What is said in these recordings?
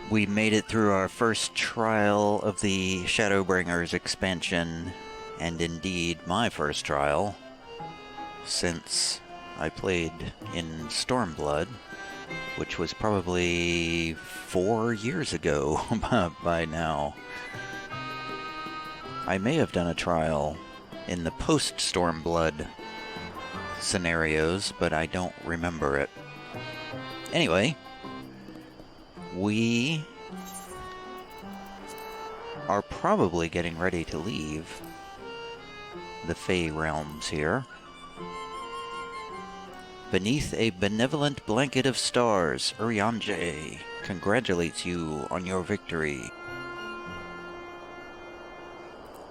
We made it through our first trial of the Shadowbringers expansion, and indeed my first trial, since I played in Stormblood, which was probably 4 years ago by now. I may have done a trial in the post-Stormblood scenarios, but I don't remember it. Anyway, we are probably getting ready to leave the Fey realms here. Beneath a benevolent blanket of stars, Urianger congratulates you on your victory.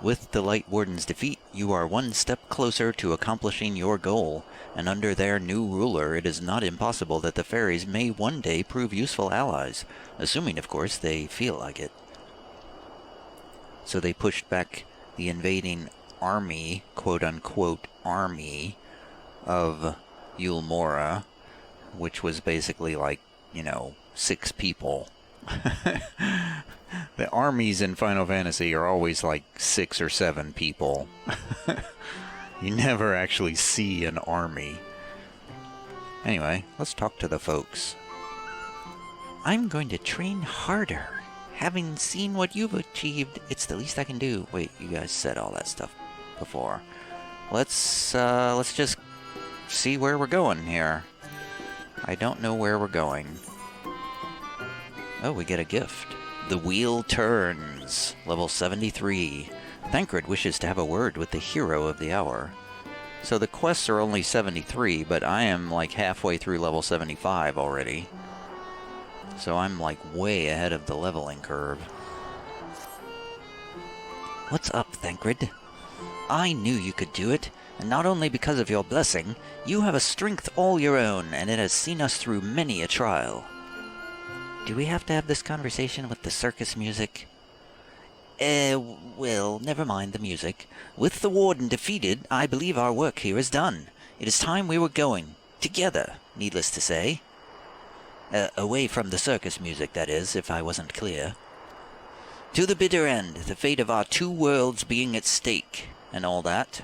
With the Light Warden's defeat, you are one step closer to accomplishing your goal, and under their new ruler, it is not impossible that the fairies may one day prove useful allies, assuming, of course, they feel like it. So they pushed back the invading army, quote-unquote army, of Yulmora, which was basically like, 6 people. The armies in Final Fantasy are always like 6 or 7 people. You never actually see an army. Anyway, let's talk to the folks. I'm going to train harder. Having seen what you've achieved, it's the least I can do. Wait, you guys said all that stuff before. Let's just see where we're going here. I don't know where we're going. Oh, we get a gift. The Wheel Turns, level 73. Thancred wishes to have a word with the hero of the hour. So the quests are only 73, but I am like halfway through level 75 already. So I'm like way ahead of the leveling curve. What's up, Thancred? I knew you could do it, and not only because of your blessing, you have a strength all your own, and it has seen us through many a trial. Do we have to have this conversation with the circus music? Well, never mind the music. With the Warden defeated, I believe our work here is done. It is time we were going. Together, needless to say. Away from the circus music, that is, if I wasn't clear. To the bitter end, the fate of our 2 worlds being at stake, and all that.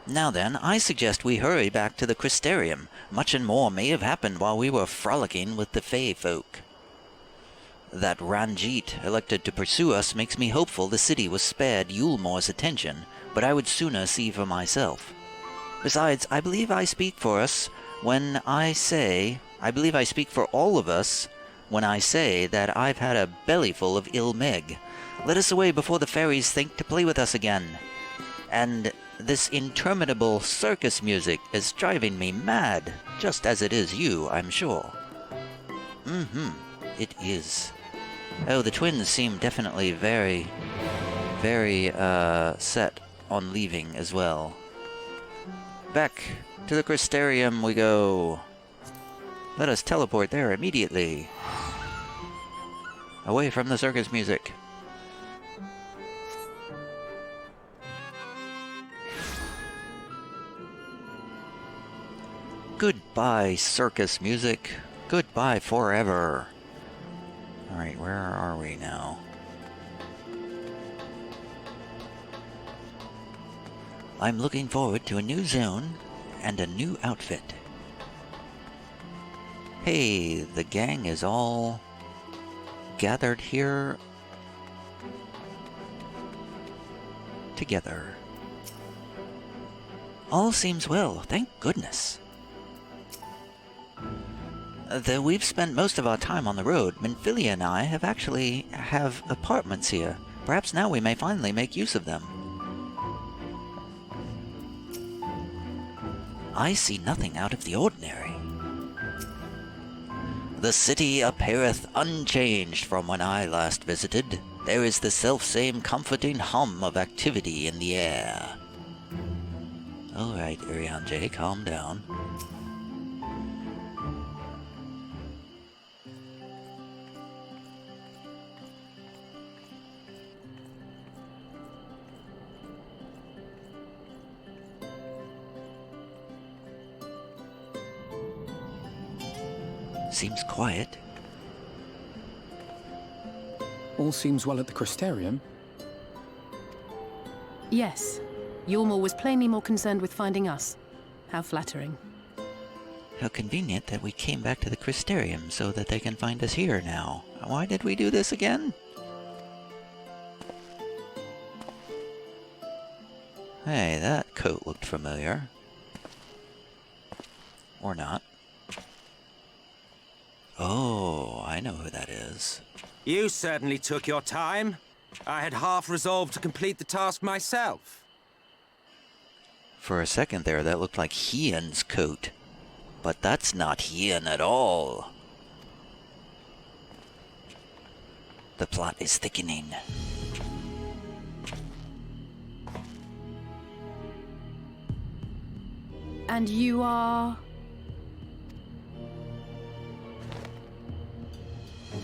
Now then, I suggest we hurry back to the Crystarium. Much and more may have happened while we were frolicking with the Fey folk. That Ranjit elected to pursue us makes me hopeful the city was spared Yulmore's attention, but I would sooner see for myself. Besides, I believe I speak for us when I say, I believe I speak for all of us when I say that I've had a bellyful of ill meg. Let us away before the fairies think to play with us again. And this interminable circus music is driving me mad, just as it is you, I'm sure. It is. Oh, the twins seem definitely very, very, set on leaving as well. Back to the Crystarium we go. Let us teleport there immediately. Away from the circus music. Goodbye, circus music. Goodbye forever. Alright, where are we now? I'm looking forward to a new zone and a new outfit. Hey, the gang is all gathered here together. All seems well, thank goodness. Though we've spent most of our time on the road, Minfilia and I have apartments here. Perhaps now we may finally make use of them. I see nothing out of the ordinary. The city appeareth unchanged from when I last visited. There is the self-same comforting hum of activity in the air. Alright, Urianger, calm down. Seems quiet. All seems well at the Crystarium. Yes. Ylmor was plainly more concerned with finding us. How flattering. How convenient that we came back to the Crystarium so that they can find us here now. Why did we do this again? Hey, that coat looked familiar. Or not. Oh, I know who that is. You certainly took your time. I had half resolved to complete the task myself. For a second there, that looked like Hien's coat. But that's not Hien at all. The plot is thickening. And you are...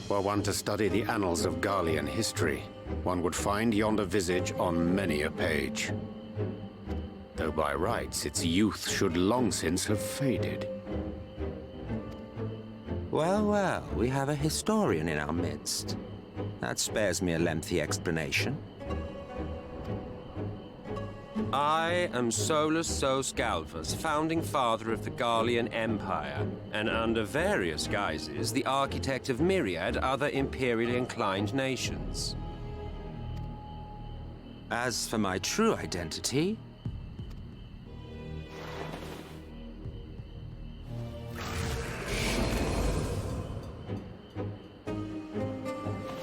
Were one to study the annals of Garlean history, one would find yonder visage on many a page. Though by rights its youth should long since have faded. Well, well, we have a historian in our midst. That spares me a lengthy explanation. I am Solus Sos Galvus, founding father of the Garlean Empire, and under various guises, the architect of myriad other imperially inclined nations. As for my true identity...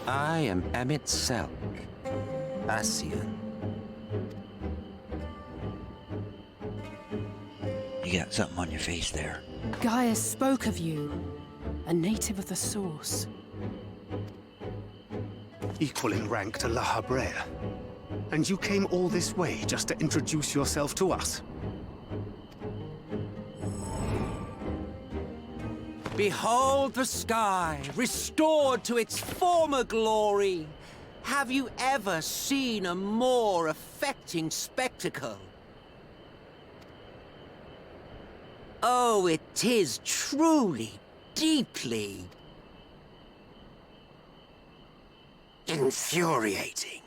I am Emmett Selk, Ascian. You got something on your face there. Gaius spoke of you. A native of the Source. Equal in rank to La Habrea. And you came all this way just to introduce yourself to us? Behold the sky, restored to its former glory. Have you ever seen a more affecting spectacle? Oh, it is truly, deeply... infuriating.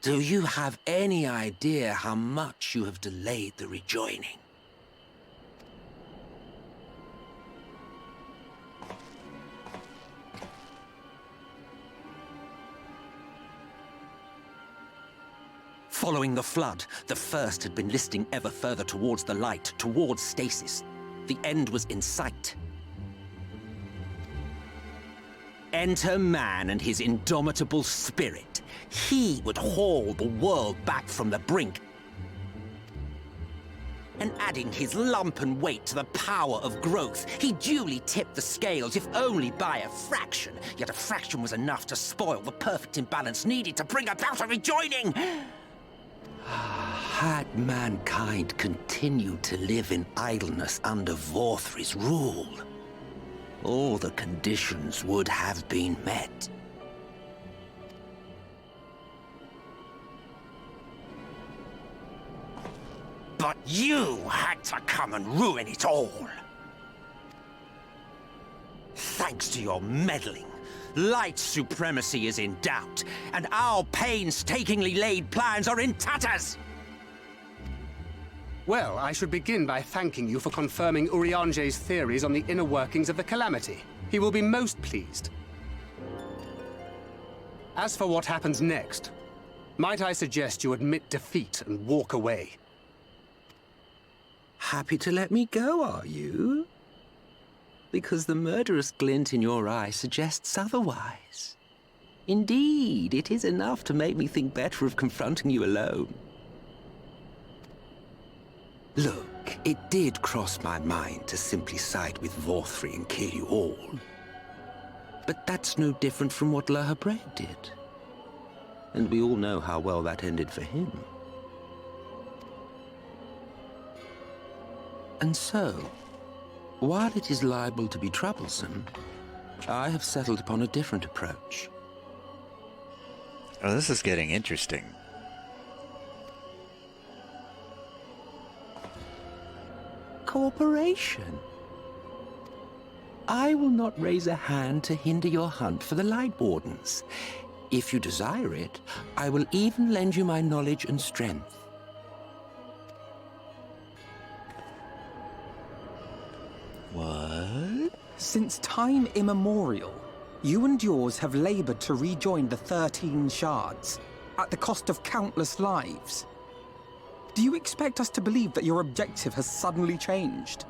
Do you have any idea how much you have delayed the rejoining? Following the flood, the First had been listing ever further towards the light, towards stasis. The end was in sight. Enter man and his indomitable spirit. He would haul the world back from the brink. And adding his lumpen weight to the power of growth, he duly tipped the scales, if only by a fraction. Yet a fraction was enough to spoil the perfect imbalance needed to bring about a rejoining. Had mankind continued to live in idleness under Vorthri's rule, all the conditions would have been met. But you had to come and ruin it all. Thanks to your meddling, light supremacy is in doubt, and our painstakingly laid plans are in tatters! Well, I should begin by thanking you for confirming Urianger's theories on the inner workings of the Calamity. He will be most pleased. As for what happens next, might I suggest you admit defeat and walk away? Happy to let me go, are you? Because the murderous glint in your eye suggests otherwise. Indeed, it is enough to make me think better of confronting you alone. Look, it did cross my mind to simply side with Vorthri and kill you all. But that's no different from what La Habrea did. And we all know how well that ended for him. And so, while it is liable to be troublesome, I have settled upon a different approach. Oh, this is getting interesting. Cooperation. I will not raise a hand to hinder your hunt for the Light Wardens. If you desire it, I will even lend you my knowledge and strength. What? Since time immemorial, you and yours have labored to rejoin the 13 shards, at the cost of countless lives. Do you expect us to believe that your objective has suddenly changed?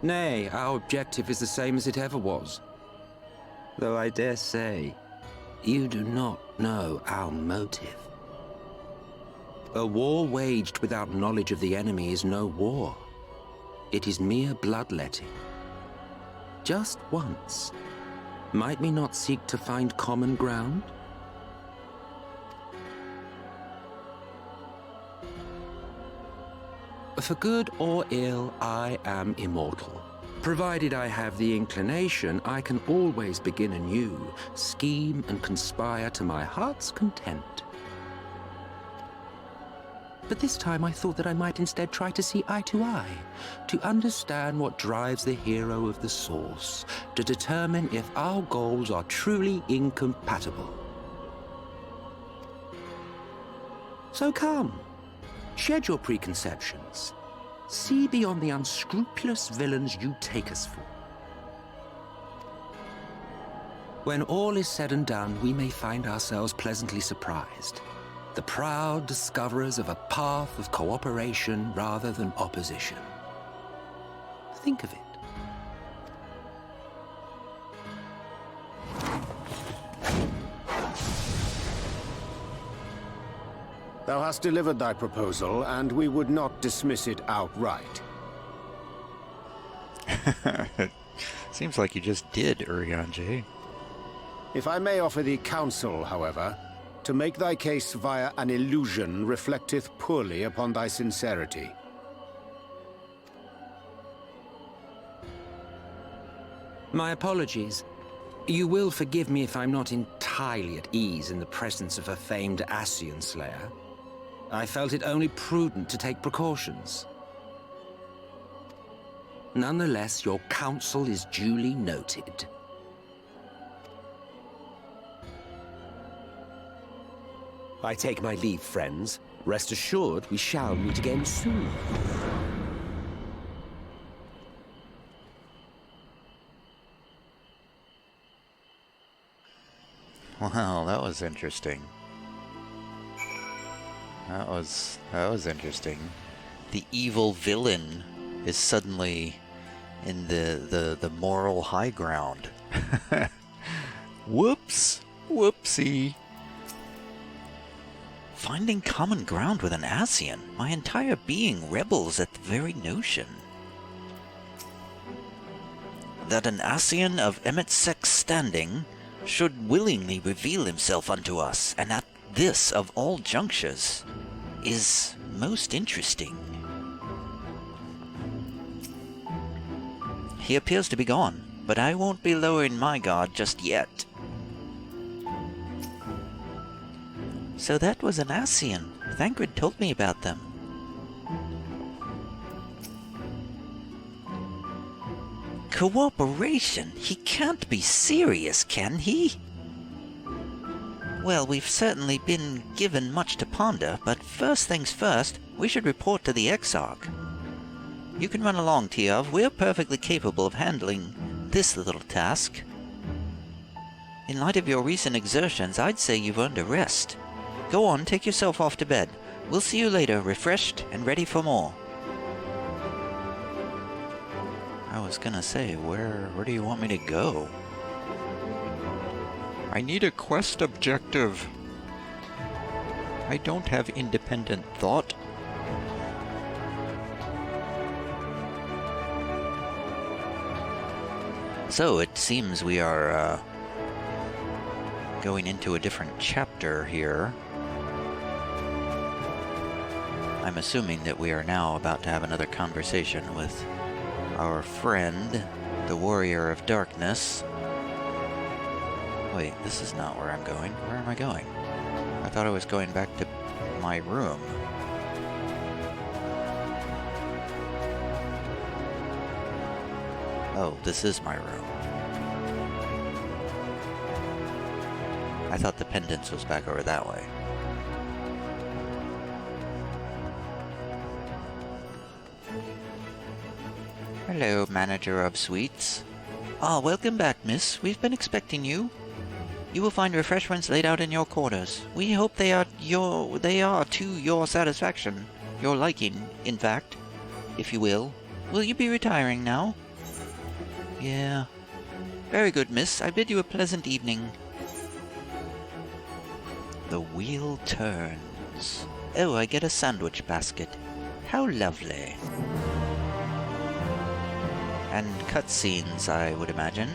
Nay, our objective is the same as it ever was. Though I dare say, you do not know our motive. A war waged without knowledge of the enemy is no war. It is mere bloodletting. Just once, might we not seek to find common ground? For good or ill, I am immortal. Provided I have the inclination, I can always begin anew, scheme and conspire to my heart's content. But this time I thought that I might instead try to see eye to eye, to understand what drives the hero of the source, to determine if our goals are truly incompatible. So come, shed your preconceptions. See beyond the unscrupulous villains you take us for. When all is said and done, we may find ourselves pleasantly surprised. The proud discoverers of a path of cooperation rather than opposition. Think of it. Thou hast delivered thy proposal, and we would not dismiss it outright. Seems like you just did, Urianger. If I may offer thee counsel, however, to make thy case via an illusion reflecteth poorly upon thy sincerity. My apologies. You will forgive me if I'm not entirely at ease in the presence of a famed Ascian Slayer. I felt it only prudent to take precautions. Nonetheless, your counsel is duly noted. I take my leave, friends. Rest assured, we shall meet again soon. Wow, that was interesting. That was interesting. The evil villain is suddenly in the moral high ground. Whoops! Whoopsie! Finding common ground with an Ascian, my entire being rebels at the very notion. That an Ascian of Emet-Sek's standing should willingly reveal himself unto us, and at this of all junctures, is most interesting. He appears to be gone, but I won't be lowering my guard just yet. So that was an Ascian. Thancred told me about them. Cooperation? He can't be serious, can he? Well, we've certainly been given much to ponder, but first things first, we should report to the Exarch. You can run along, Tiav. We're perfectly capable of handling this little task. In light of your recent exertions, I'd say you've earned a rest. Go on, take yourself off to bed. We'll see you later, refreshed and ready for more. I was gonna say, where do you want me to go? I need a quest objective. I don't have independent thought. So it seems we are going into a different chapter here. I'm assuming that we are now about to have another conversation with our friend, the Warrior of Darkness. Wait, this is not where I'm going. Where am I going? I thought I was going back to my room. Oh, this is my room. I thought the pendants was back over that way. Hello, manager of suites. Ah, welcome back, miss. We've been expecting you. You will find refreshments laid out in your quarters. We hope they are to your satisfaction. Your liking, in fact, if you will. Will you be retiring now? Yeah. Very good, miss. I bid you a pleasant evening. The wheel turns. Oh, I get a sandwich basket. How lovely. And cutscenes, I would imagine.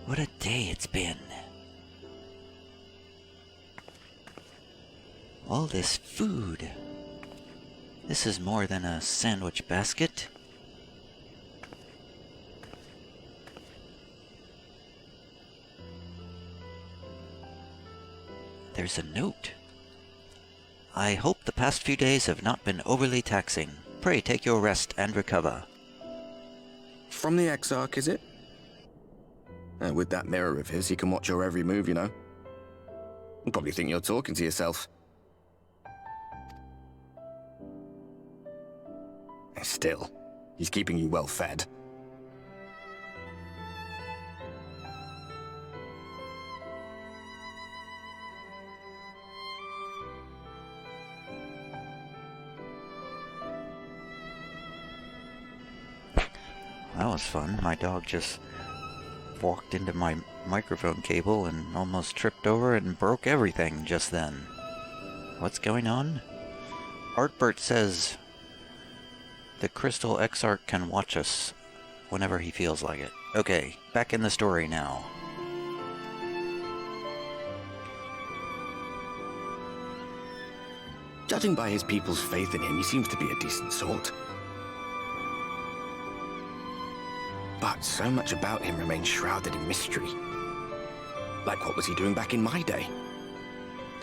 What a day it's been. All this food. This is more than a sandwich basket. There's a note. I hope the past few days have not been overly taxing. Pray take your rest and recover. From the Exarch, is it? With that mirror of his, he can watch your every move, you know. You'll probably think you're talking to yourself. Still, he's keeping you well fed. That was fun. My dog just walked into my microphone cable and almost tripped over and broke everything just then. What's going on? Artbert says the Crystal Exarch can watch us whenever he feels like it. Okay, back in the story now. Judging by his people's faith in him, he seems to be a decent sort. But so much about him remains shrouded in mystery. Like, what was he doing back in my day?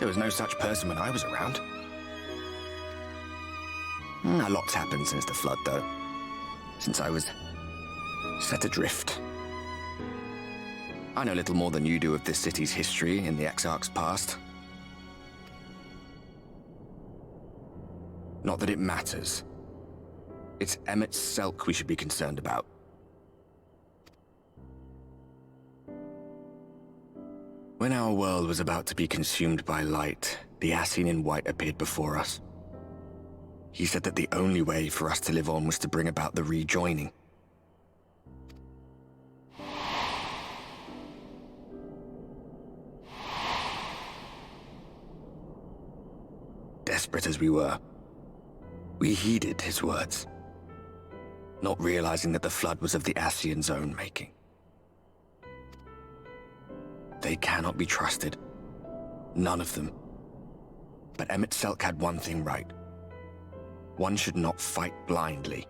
There was no such person when I was around. A lot's happened since the flood, though. Since I was set adrift. I know little more than you do of this city's history in the Exarch's past. Not that it matters. It's Emmett Selk we should be concerned about. When our world was about to be consumed by light, the Ascian in white appeared before us. He said that the only way for us to live on was to bring about the rejoining. Desperate as we were, we heeded his words, not realizing that the flood was of the Ascian's own making. They cannot be trusted. None of them. But Emmett Selk had one thing right. One should not fight blindly.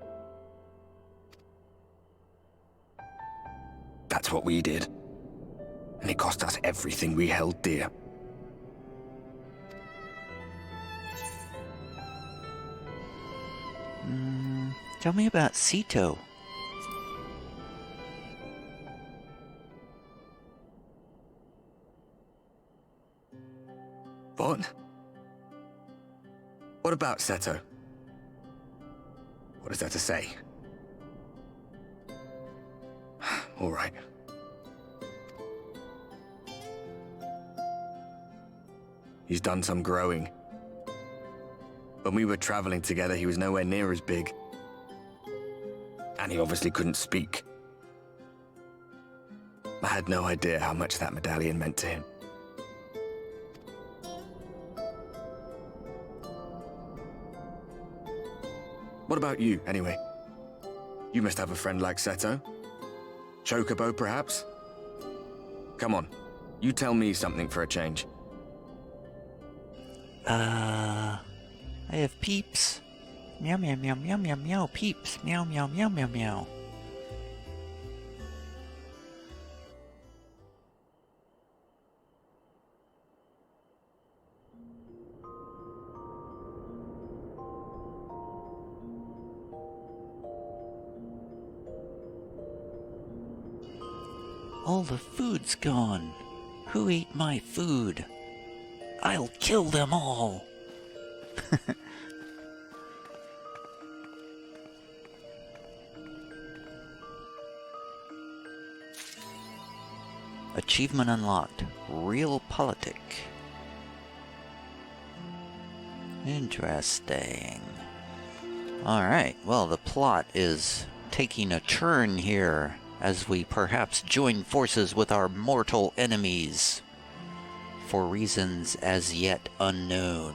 That's what we did. And it cost us everything we held dear. Tell me about Sito. What? What about Seto? What is there to say? All right. He's done some growing. When we were traveling together, he was nowhere near as big. And he obviously couldn't speak. I had no idea how much that medallion meant to him. What about you, anyway? You must have a friend like Seto. Chocobo, perhaps? Come on, you tell me something for a change. I have Peeps. Meow meow meow meow meow meow. Peeps. Meow meow meow meow meow. All the food's gone. Who ate my food? I'll kill them all. Achievement unlocked. Realpolitik. Interesting. Alright, well, the plot is taking a turn here as we perhaps join forces with our mortal enemies for reasons as yet unknown.